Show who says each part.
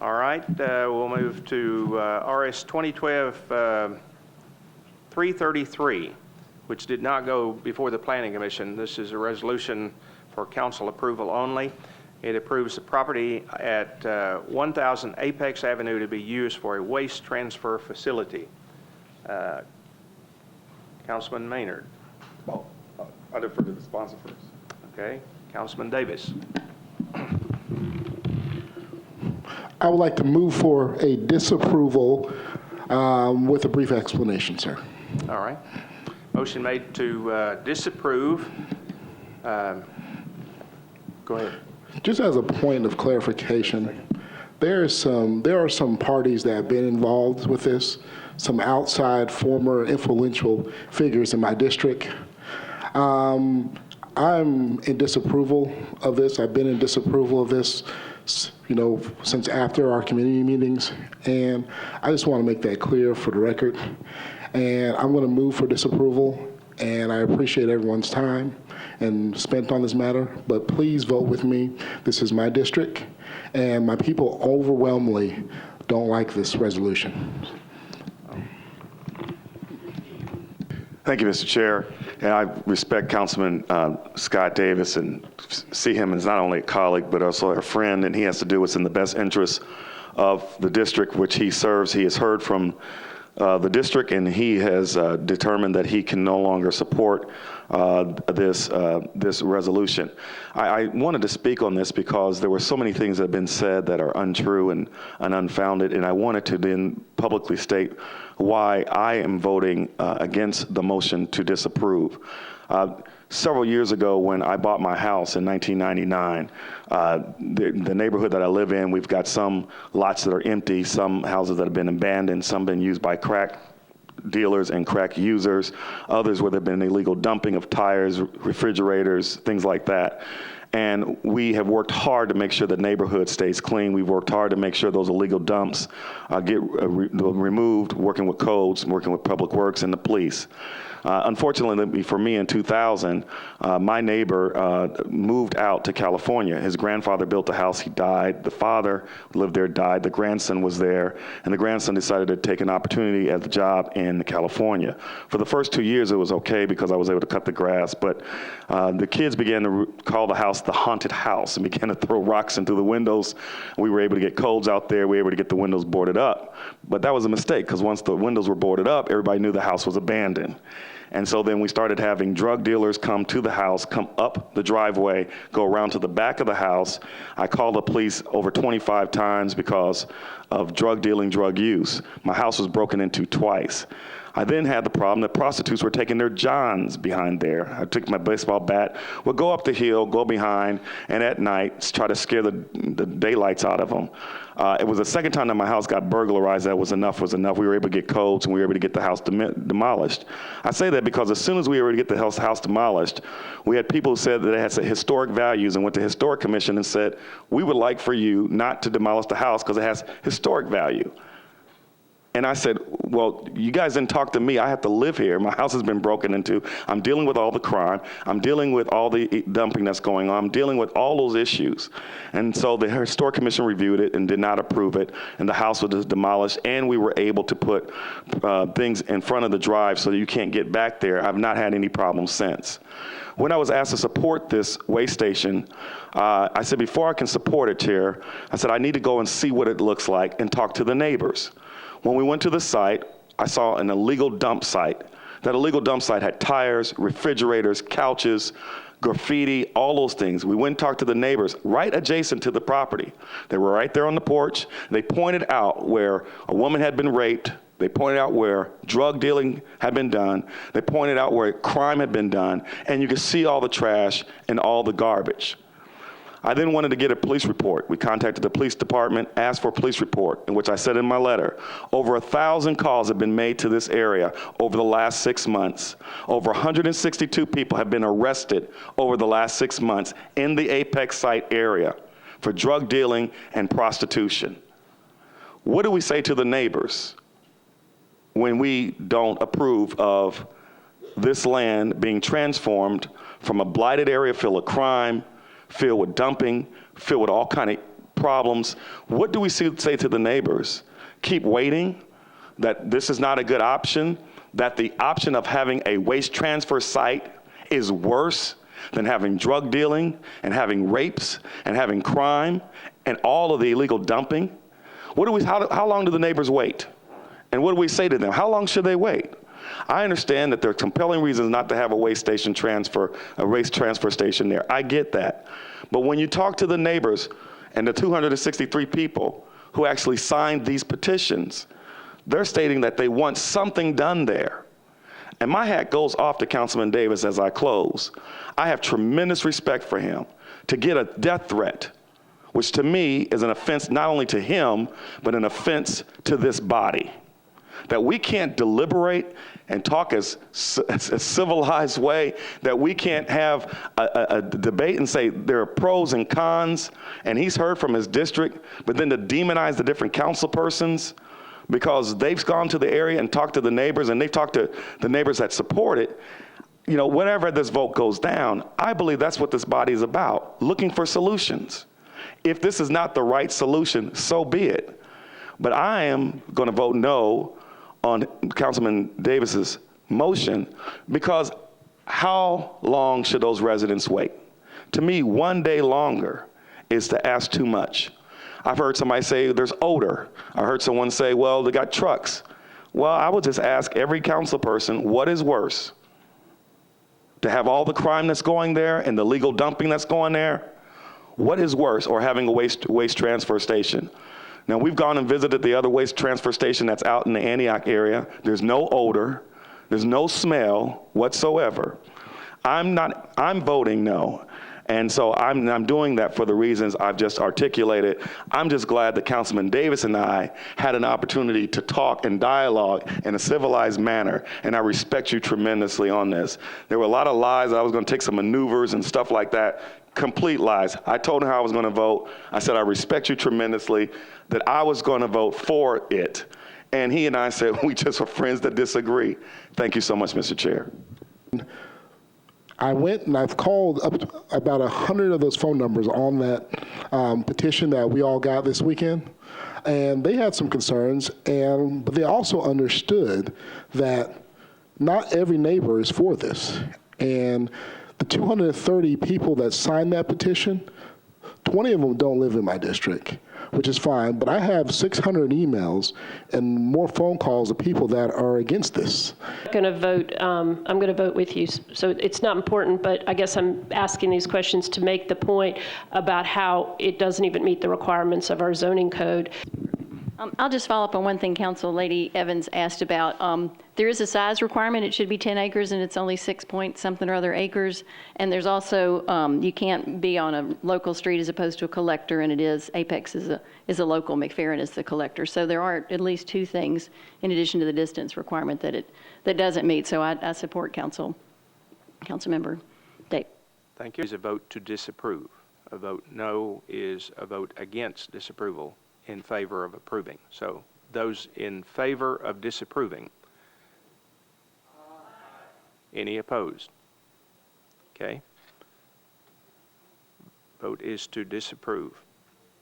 Speaker 1: All right, we'll move to RS 2012-333, which did not go before the Planning Commission. This is a resolution for council approval only. It approves the property at 1000 Apex Avenue to be used for a waste transfer facility. Councilman Maynard.
Speaker 2: Well, I'll defer to the sponsor first.
Speaker 1: Okay, Councilman Davis.
Speaker 3: I would like to move for a disapproval with a brief explanation, sir.
Speaker 1: All right. Motion made to disapprove. Go ahead.
Speaker 3: Just as a point of clarification, there are some parties that have been involved with this, some outside former influential figures in my district. I'm in disapproval of this. I've been in disapproval of this, since after our community meetings, and I just want to make that clear for the record. And I'm going to move for disapproval, and I appreciate everyone's time and spent on this matter, but please vote with me. This is my district, and my people overwhelmingly don't like this resolution.
Speaker 2: Thank you, Mr. Chair. And I respect Councilman Scott Davis and see him as not only a colleague, but also a friend, and he has to do what's in the best interest of the district which he serves. He has heard from the district, and he has determined that he can no longer support this resolution. I wanted to speak on this because there were so many things that have been said that are untrue and unfounded, and I wanted to then publicly state why I am voting against the motion to disapprove. Several years ago, when I bought my house in 1999, the neighborhood that I live in, we've got some lots that are empty, some houses that have been abandoned, some been used by crack dealers and crack users, others where there have been illegal dumping of tires, refrigerators, things like that. And we have worked hard to make sure the neighborhood stays clean. We've worked hard to make sure those illegal dumps get removed, working with codes, working with Public Works and the police. Unfortunately for me in 2000, my neighbor moved out to California. His grandfather built a house, he died. The father lived there, died. The grandson was there, and the grandson decided to take an opportunity at the job in California. For the first 2 years, it was okay because I was able to cut the grass, but the kids began to call the house the haunted house and began to throw rocks into the windows. We were able to get codes out there. We were able to get the windows boarded up. But that was a mistake because once the windows were boarded up, everybody knew the house was abandoned. And so then we started having drug dealers come to the house, come up the driveway, go around to the back of the house. I called the police over 25 times because of drug dealing, drug use. My house was broken into twice. I then had the problem that prostitutes were taking their johns behind there. I took my baseball bat, would go up the hill, go behind, and at night try to scare the daylights out of them. It was the second time that my house got burglarized that was enough was enough. We were able to get codes and we were able to get the house demolished. I say that because as soon as we were able to get the house demolished, we had people who said that it had historic values and went to Historic Commission and said, we would like for you not to demolish the house because it has historic value. And I said, well, you guys didn't talk to me. I have to live here. My house has been broken into. I'm dealing with all the crime. I'm dealing with all the dumping that's going on. I'm dealing with all those issues. And so the Historic Commission reviewed it and did not approve it. And the house was demolished. And we were able to put things in front of the drive so that you can't get back there. I've not had any problems since. When I was asked to support this waste station, I said, before I can support it, Chair, I said, I need to go and see what it looks like and talk to the neighbors. When we went to the site, I saw an illegal dump site. That illegal dump site had tires, refrigerators, couches, graffiti, all those things. We went and talked to the neighbors right adjacent to the property. They were right there on the porch. They pointed out where a woman had been raped. They pointed out where drug dealing had been done. They pointed out where crime had been done. And you could see all the trash and all the garbage. I then wanted to get a police report. We contacted the police department, asked for a police report, in which I said in my letter, over 1,000 calls have been made to this area over the last 6 months. Over 162 people have been arrested over the last 6 months in the Apex site area for drug dealing and prostitution. What do we say to the neighbors when we don't approve of this land being transformed from a blighted area filled with crime, filled with dumping, filled with all kind of problems, what do we say to the neighbors? Keep waiting, that this is not a good option, that the option of having a waste transfer site is worse than having drug dealing and having rapes and having crime and all of the illegal dumping? How long do the neighbors wait? And what do we say to them? How long should they wait? I understand that there are compelling reasons not to have a waste transfer station there. I get that. But when you talk to the neighbors and the 263 people who actually signed these petitions, they're stating that they want something done there. And my hat goes off to Councilman Davis as I close. I have tremendous respect for him to get a death threat, which to me is an offense not only to him, but an offense to this body. That we can't deliberate and talk as a civilized way, that we can't have a debate and say there are pros and cons, and he's heard from his district, but then to demonize the different council persons because they've gone to the area and talked to the neighbors, and they've talked to the neighbors that support it. You know, whenever this vote goes down, I believe that's what this body is about, looking for solutions. If this is not the right solution, so be it. But I am going to vote no on Councilman Davis's motion, because how long should those residents wait? To me, 1 day longer is to ask too much. I've heard somebody say there's odor. I heard someone say, well, they got trucks. Well, I would just ask every council person, what is worse? To have all the crime that's going there and the legal dumping that's going there? What is worse, or having a waste transfer station? Now, we've gone and visited the other waste transfer station that's out in the Antioch area. There's no odor. There's no smell whatsoever. I'm voting no. And so I'm doing that for the reasons I've just articulated. I'm just glad that Councilman Davis and I had an opportunity to talk and dialogue in a civilized manner, and I respect you tremendously on this. There were a lot of lies. I was going to take some maneuvers and stuff like that. Complete lies. I told him how I was going to vote. I said, I respect you tremendously, that I was going to vote for it. And he and I said, we just are friends that disagree. Thank you so much, Mr. Chair.
Speaker 3: I went and I've called up about 100 of those phone numbers on that petition that we all got this weekend. And they had some concerns, but they also understood that not every neighbor is for this. And the 230 people that signed that petition, 20 of them don't live in my district, which is fine, but I have 600 emails and more phone calls of people that are against this.
Speaker 4: I'm going to vote with you. So it's not important, but I guess I'm asking these questions to make the point about how it doesn't even meet the requirements of our zoning code.
Speaker 5: I'll just follow up on one thing Council Lady Evans asked about. There is a size requirement. It should be 10 acres, and it's only 6 point something or other acres. And there's also, you can't be on a local street as opposed to a collector, and it is, Apex is a local, McFerrin is the collector. So there are at least two things in addition to the distance requirement that doesn't meet. So I support Councilmember Dave.
Speaker 1: Thank you. Is a vote to disapprove. A vote no is a vote against disapproval, in favor of approving. So those in favor of disapproving. Any opposed? Okay. Vote is to disapprove.